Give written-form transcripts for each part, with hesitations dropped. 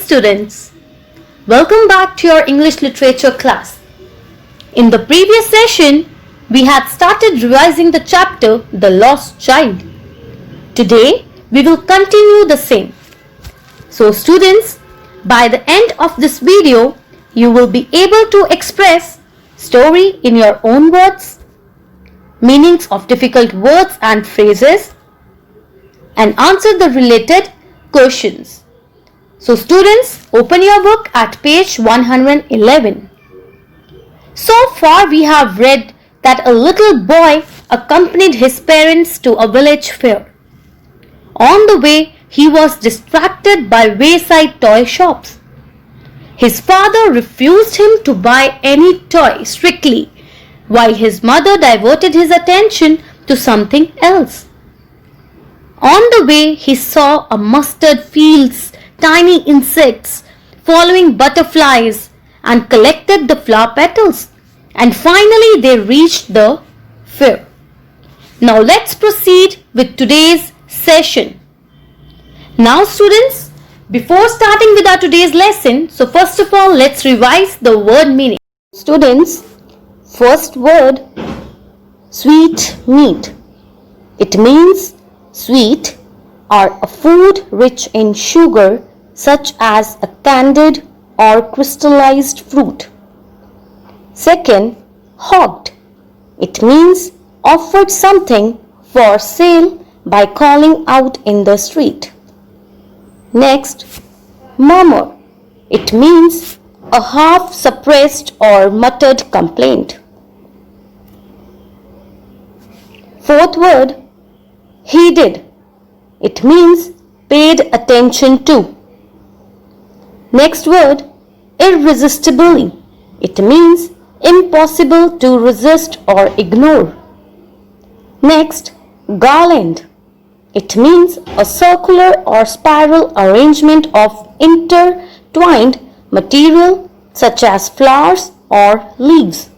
students, welcome back to your English literature class. In the previous session, we had started revising the chapter The Lost Child. Today, we will continue the same. So students, by the end of this video, you will be able to express story in your own words, meanings of difficult words and phrases, and answer the related questions. So students, open your book at page 111. So far we have read that a little boy accompanied his parents to a village fair. On the way, he was distracted by wayside toy shops. His father refused him to buy any toy strictly, while his mother diverted his attention to something else. On the way, he saw a mustard fields, tiny insects, following butterflies, and collected the flower petals. And finally, they reached the fair. Now let's proceed with today's session. Now students, before starting with our today's lesson, so first of all, let's revise the word meaning. Students, first word, sweet meat. It means sweet or a food rich in sugar such as a candied or crystallized fruit. Second, hogged. It means offered something for sale by calling out in the street. Next, murmur. It means a half suppressed or muttered complaint. Fourth word, heeded. It means paid attention to. Next word, irresistibly. It means impossible to resist or ignore. Next, garland. It means a circular or spiral arrangement of intertwined material such as flowers or leaves.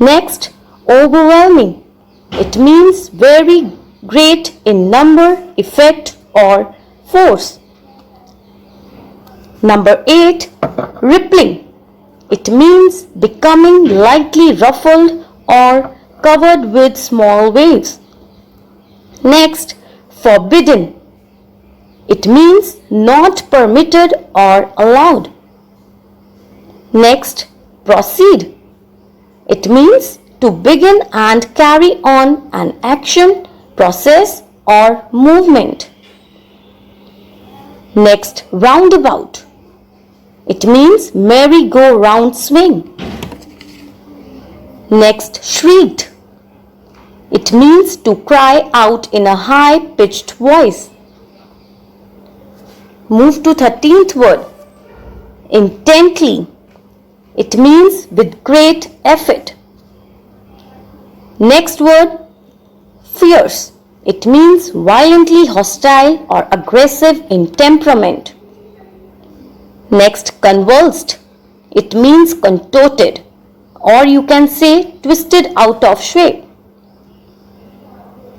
Next, overwhelming. It means very great in number, effect or force. Number 8, rippling. It means becoming lightly ruffled or covered with small waves. Next, forbidden. It means not permitted or allowed. Next, proceed. It means to begin and carry on an action, process or movement. Next, roundabout. It means merry-go-round swing. Next, shrieked. It means to cry out in a high-pitched voice. Move to 13th word, intently. It means with great effort. Next word, fierce. It means violently hostile or aggressive in temperament. Next, convulsed. It means contorted, or you can say twisted out of shape.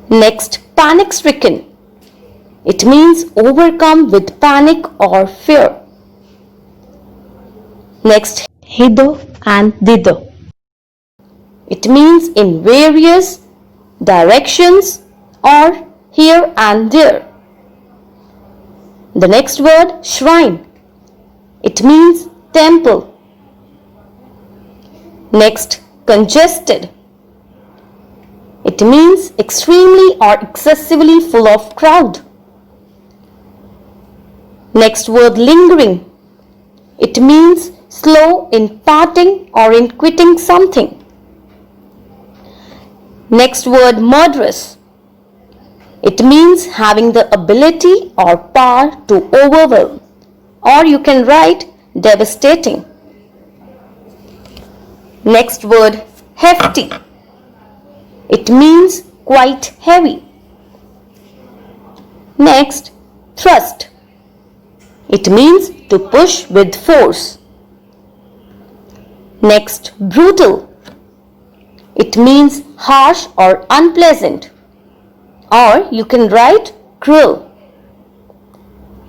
Next, panic-stricken. It means overcome with panic or fear. Next, hither and thither. It means in various directions or here and there. The next word, shrine. It means temple. Next, congested. It means extremely or excessively full of crowd. Next word, lingering. It means slow in parting or in quitting something. Next word, murderous. It means having the ability or power to overwhelm, or you can write devastating. Next word, hefty. It means quite heavy. Next, thrust. It means to push with force. Next, brutal. It means harsh or unpleasant, or you can write cruel.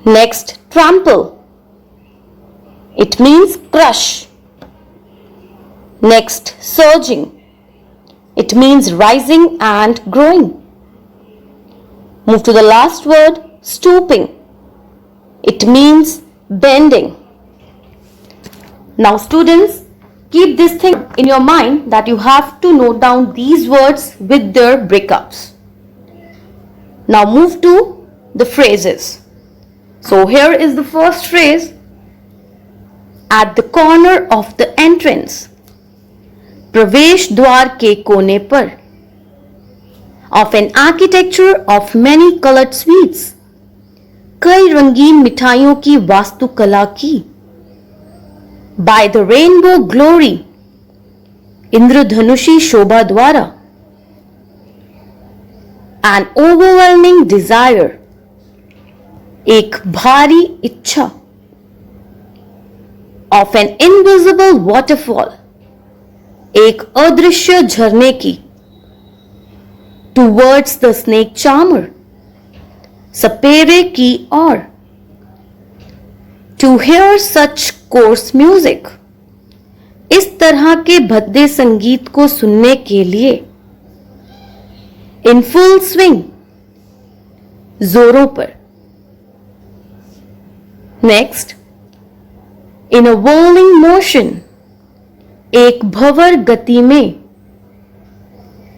Next, trample. It means crush. Next, surging. It means rising and growing. Move to the last word, stooping. It means bending. Now students, keep this thing in your mind that you have to note down these words with their breakups. Now move to the phrases. So here is the first phrase. At the corner of the entrance. प्रवेश द्वार के कोने पर. Of an architecture of many colored sweets. कई रंगीन मिठाइयों की वास्तुकला की. By the rainbow glory. इंद्रधनुषी शोभा द्वारा. An overwhelming desire. एक भारी इच्छा. Of an invisible waterfall. एक अदृश्य झरने की. Towards the snake charmer. सपेरे की ओर. To hear such coarse music. इस तरह के भद्दे संगीत को सुनने के लिए. In full swing. जोरों पर. Next. In a whirling motion. एक भंवर गति में.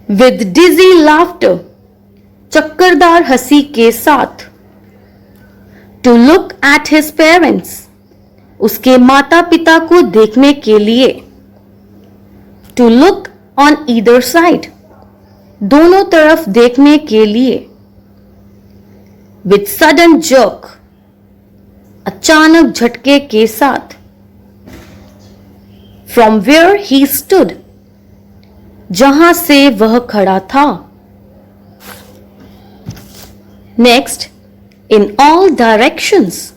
With dizzy laughter. चक्करदार हंसी के साथ. To look at his parents. उसके माता पिता को देखने के लिए. To look on either side. दोनों तरफ देखने के लिए. With sudden jerk. अचानक झटके के साथ. From where he stood. जहां से वह खड़ा था. Next, in all directions.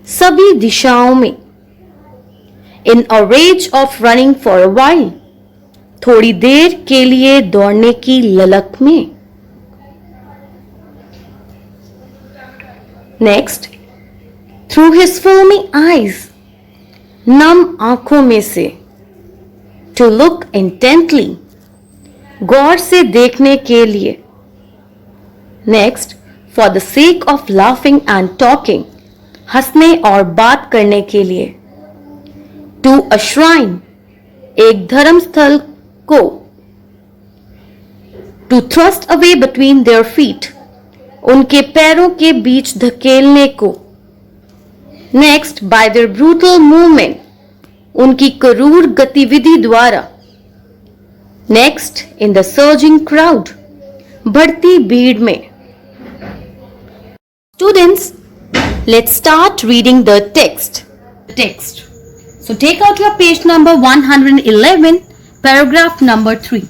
सभी दिशाओं में. In a rage of running for a while. थोड़ी देर के लिए दौड़ने की ललक में. Next, through his filmy eyes. नम आंखों में से. To look intently. गौर से देखने के लिए. Next, for the sake of laughing and talking. हंसने और बात करने के लिए. To a shrine. एक धर्मस्थल को. To thrust away between their feet. उनके पैरों के बीच धकेलने को. Next, by their brutal movement. उनकी क्रूर गतिविधि द्वारा. Next, in the surging crowd. बढ़ती भीड़ में. Students, let's start reading the text. So take out your page number 111, paragraph number 3.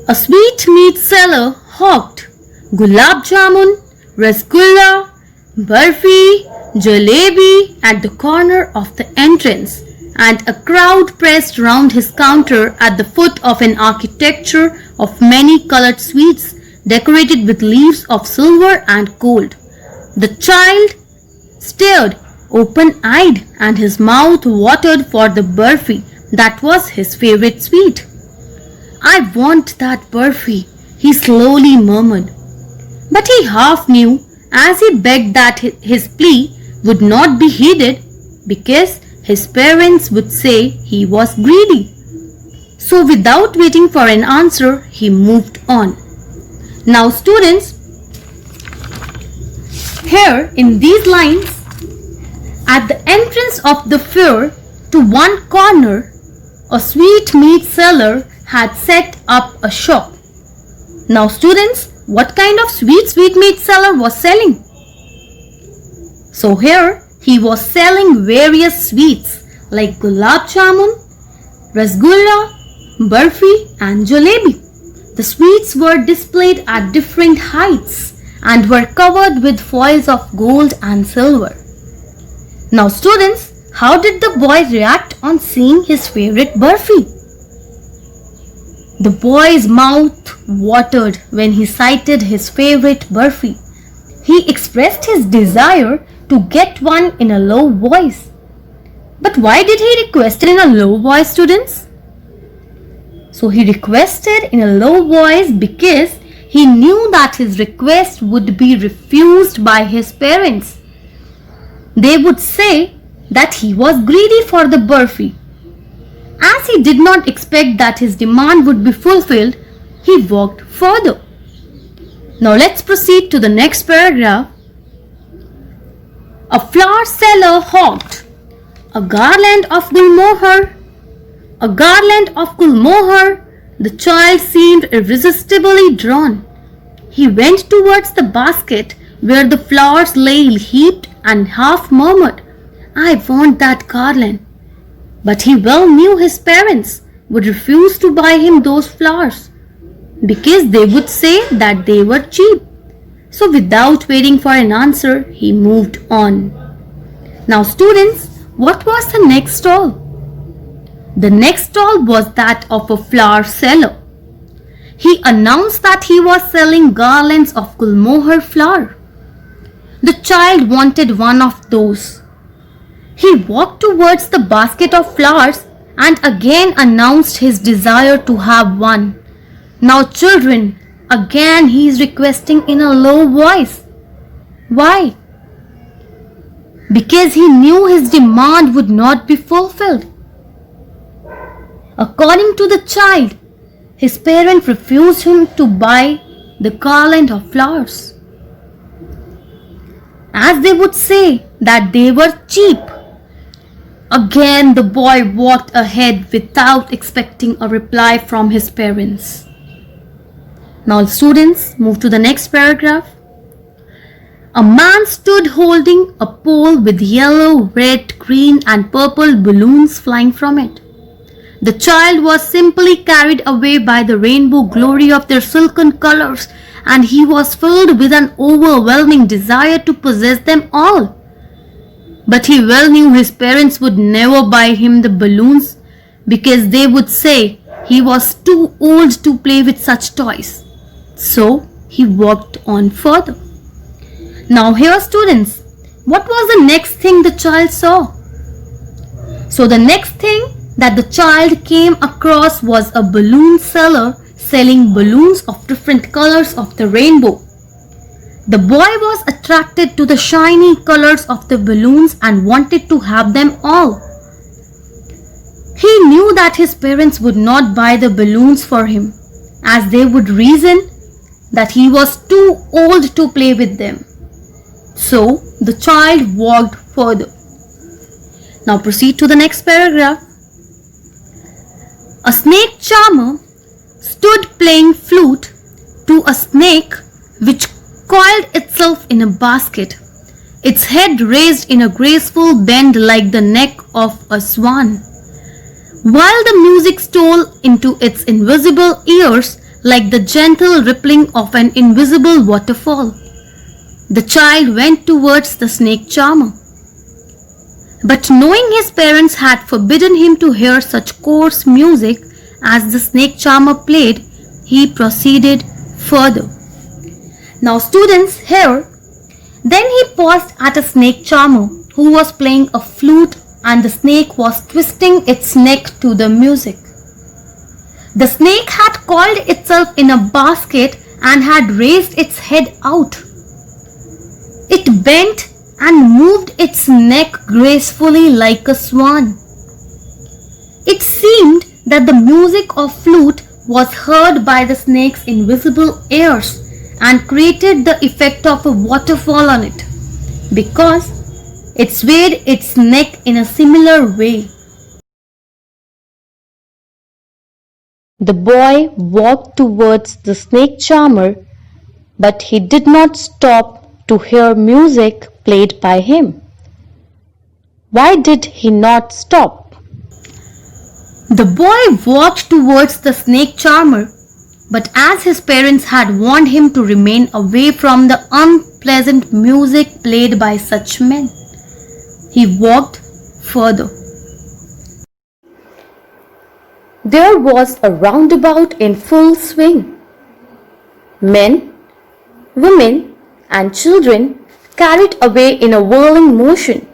A sweet meat seller hawked gulab jamun, rasgulla, barfi, jalebi at the corner of the entrance, and a crowd pressed round his counter at the foot of an architecture of many colored sweets decorated with leaves of silver and gold. The child stared open-eyed and his mouth watered for the barfi that was his favorite sweet. "I want that barfi," he slowly murmured. But he half knew as he begged that his plea would not be heeded because his parents would say he was greedy. So without waiting for an answer, he moved on. Now students, here in these lines, at the entrance of the fair to one corner, a sweet meat seller had set up a shop. Now students, what kind of sweet meat seller was selling? So here he was selling various sweets like gulab jamun, rasgulla, barfi and jalebi. The sweets were displayed at different heights and were covered with foils of gold and silver. Now students, how did the boy react on seeing his favorite barfi? The boy's mouth watered when he sighted his favorite barfi. He expressed his desire to get one in a low voice. But why did he request it in a low voice, students? So he requested in a low voice because he knew that his request would be refused by his parents. They would say that he was greedy for the burfi. As he did not expect that his demand would be fulfilled, he walked further. Now let's proceed to the next paragraph. A flower seller hawked a garland of gulmohar. A garland of gulmohar. The child seemed irresistibly drawn. He went towards the basket where the flowers lay heaped and half murmured, "I want that garland." But he well knew his parents would refuse to buy him those flowers because they would say that they were cheap. So without waiting for an answer, he moved on. Now students, what was the next stall? The next stall was that of a flower seller. He announced that he was selling garlands of gulmohar flower. The child wanted one of those. He walked towards the basket of flowers and again announced his desire to have one. Now children, again he is requesting in a low voice. Why? Because he knew his demand would not be fulfilled. According to the child, his parent refused him to buy the garland of flowers, as they would say that they were cheap. Again the boy walked ahead without expecting a reply from his parents. Now students, move to the next paragraph. A man stood holding a pole with yellow, red, green and purple balloons flying from it. The child was simply carried away by the rainbow glory of their silken colors, and he was filled with an overwhelming desire to possess them all. But he well knew his parents would never buy him the balloons because they would say he was too old to play with such toys. So he walked on further. Now here students, what was the next thing the child saw? So the next thing that the child came across was a balloon seller selling balloons of different colors of the rainbow. The boy was attracted to the shiny colors of the balloons and wanted to have them all. He knew that his parents would not buy the balloons for him, as they would reason that he was too old to play with them. So the child walked further. Now proceed to the next paragraph. A snake charmer stood playing flute to a snake which coiled itself in a basket, its head raised in a graceful bend like the neck of a swan, while the music stole into its invisible ears like the gentle rippling of an invisible waterfall. The child went towards the snake charmer. But knowing his parents had forbidden him to hear such coarse music as the snake charmer played, he proceeded further. Now students, here, then he paused at a snake charmer who was playing a flute, and the snake was twisting its neck to the music. The snake had coiled itself in a basket and had raised its head out. It bent and moved its neck gracefully like a swan. It seemed that the music of flute was heard by the snake's invisible ears and created the effect of a waterfall on it, because it swayed its neck in a similar way. The boy walked towards the snake charmer, but he did not stop to hear music played by him. Why did he not stop? The boy walked towards the snake charmer, but as his parents had warned him to remain away from the unpleasant music played by such men, he walked further. There was a roundabout in full swing. Men, women, and children carried away in a whirling motion,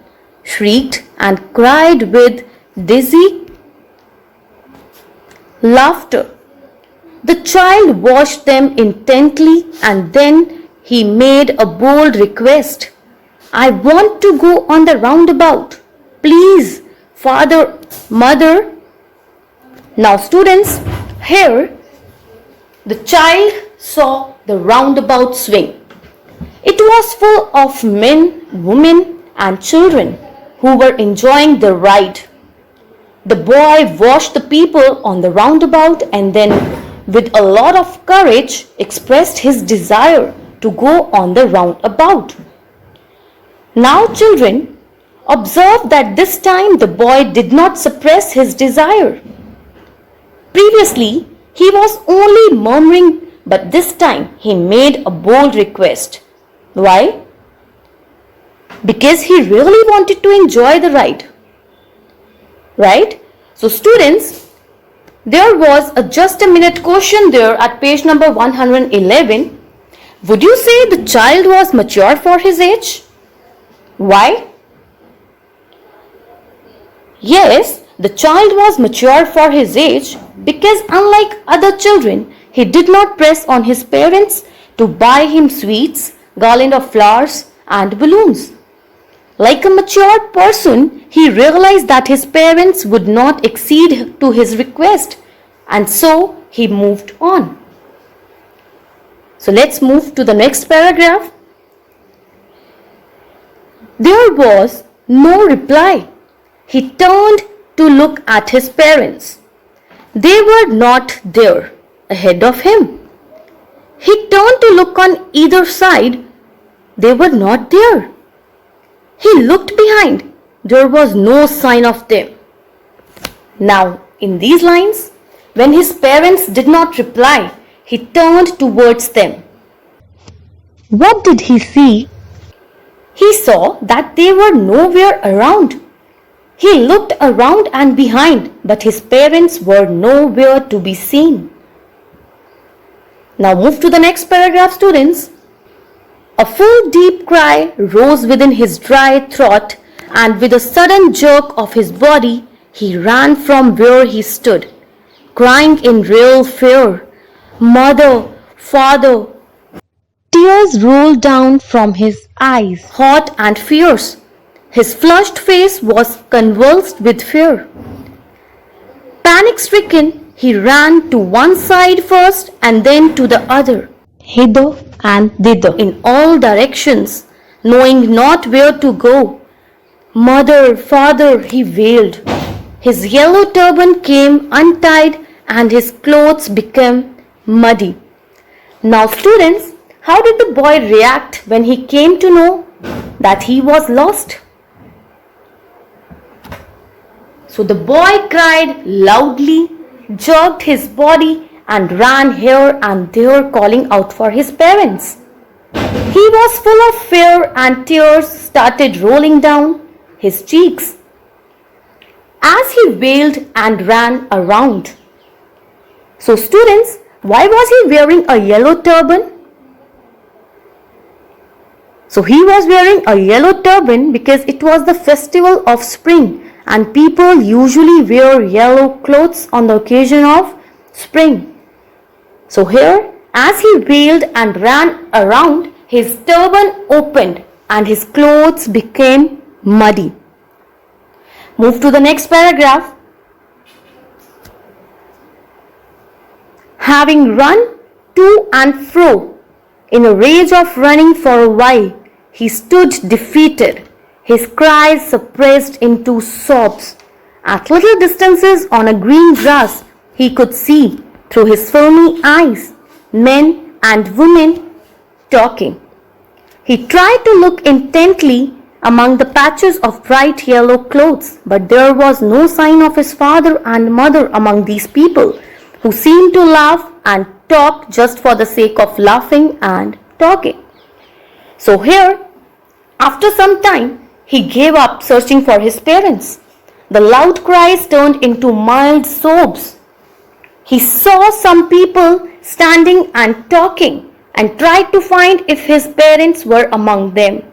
shrieked and cried with dizzy laughter. The child watched them intently and then he made a bold request. I want to go on the roundabout. Please, father, mother. Now students, here the child saw the roundabout swing. It was full of men, women and children who were enjoying the ride. The boy watched the people on the roundabout and then with a lot of courage expressed his desire to go on the roundabout. Now children, observe that this time the boy did not suppress his desire. Previously, he was only murmuring, but this time he made a bold request. Why? Because he really wanted to enjoy the ride. Right? So students, there was a just a minute question there at page number 111. Would you say the child was mature for his age? Why? Yes, the child was mature for his age because unlike other children, he did not press on his parents to buy him sweets, garland of flowers and balloons. Like a mature person, he realized that his parents would not accede to his request and so he moved on. So let's move to the next paragraph. There was no reply. He turned to look at his parents. They were not there ahead of him. He turned to look on either side. They were not there. He looked behind. There was no sign of them. Now, in these lines, when his parents did not reply, he turned towards them. What did he see? He saw that they were nowhere around. He looked around and behind, but his parents were nowhere to be seen. Now move to the next paragraph, students. A full deep cry rose within his dry throat, and with a sudden jerk of his body, he ran from where he stood, crying in real fear, "Mother, Father!" Tears rolled down from his eyes, hot and fierce. His flushed face was convulsed with fear. Panic-stricken, he ran to one side first and then to the other, hither and thither, in all directions, knowing not where to go. "Mother, father," he wailed. His yellow turban came untied and his clothes became muddy. Now students, how did the boy react when he came to know that he was lost? So the boy cried loudly, jerked his body and ran here and there calling out for his parents. He was full of fear and tears started rolling down his cheeks as he wailed and ran around. So students, why was he wearing a yellow turban? So he was wearing a yellow turban because it was the festival of spring and people usually wear yellow clothes on the occasion of spring. So here, as he wailed and ran around, his turban opened and his clothes became muddy. Move to the next paragraph. Having run to and fro in a rage of running for a while, he stood defeated, his cries suppressed into sobs. At little distances on a green grass, he could see through his filmy eyes men and women talking. He tried to look intently among the patches of bright yellow clothes, but there was no sign of his father and mother among these people, who seemed to laugh and talk just for the sake of laughing and talking. So here, after some time, he gave up searching for his parents. The loud cries turned into mild sobs. He saw some people standing and talking and tried to find if his parents were among them.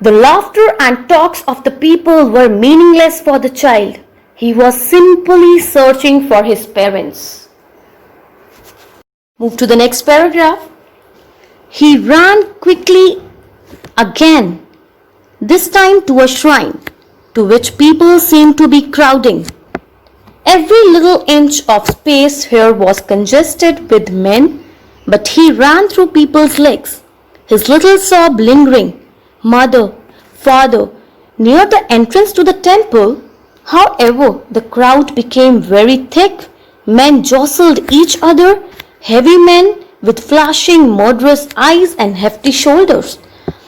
The laughter and talks of the people were meaningless for the child. He was simply searching for his parents. Move to the next paragraph. He ran quickly again, this time to a shrine, to which people seemed to be crowding. Every little inch of space here was congested with men, but he ran through people's legs, his little sob lingering. Mother, father, near the entrance to the temple. However, the crowd became very thick. Men jostled each other, heavy men with flashing, murderous eyes and hefty shoulders.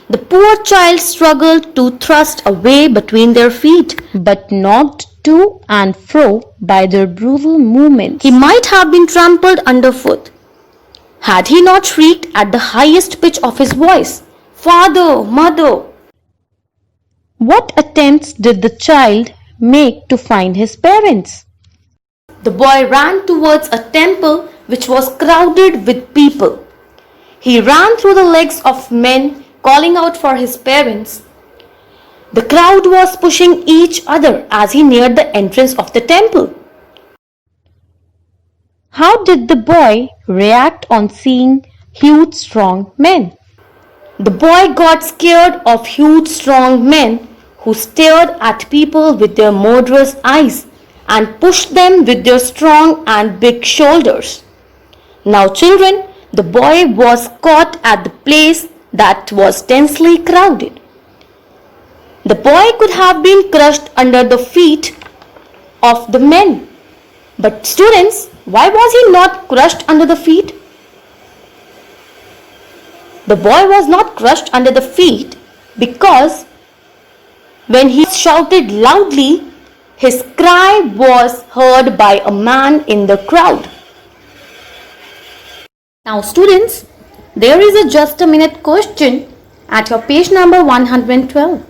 The poor child struggled to thrust a way between their feet, but knocked to and fro by their brutal movements. He might have been trampled underfoot, had he not shrieked at the highest pitch of his voice, "Father, mother!" What attempts did the child make to find his parents? The boy ran towards a temple which was crowded with people. He ran through the legs of men, calling out for his parents. The crowd was pushing each other as he neared the entrance of the temple. How did the boy react on seeing huge, strong men? The boy got scared of huge, strong men who stared at people with their murderous eyes and pushed them with their strong and big shoulders. Now, children, the boy was caught at the place that was densely crowded. The boy could have been crushed under the feet of the men. But students, why was he not crushed under the feet? The boy was not crushed under the feet because when he shouted loudly, his cry was heard by a man in the crowd. Now students, there is a just a minute question at your page number 112.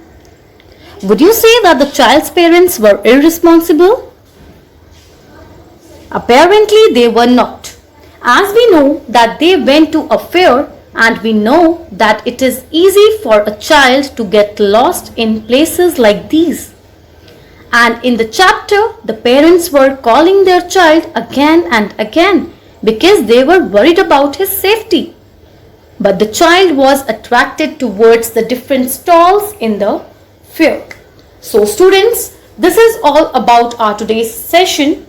Would you say that the child's parents were irresponsible? Apparently they were not, as we know that they went to a fair, and we know that it is easy for a child to get lost in places like these. And in the chapter, the parents were calling their child again and again because they were worried about his safety. But the child was attracted towards the different stalls in the fair. So students, this is all about our today's session.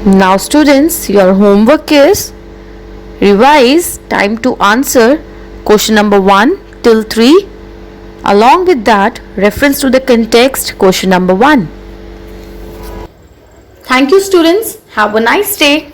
Now students, your homework is revise time to answer question number 1 till 3. Along with that, reference to the context question number 1. Thank you students. Have a nice day.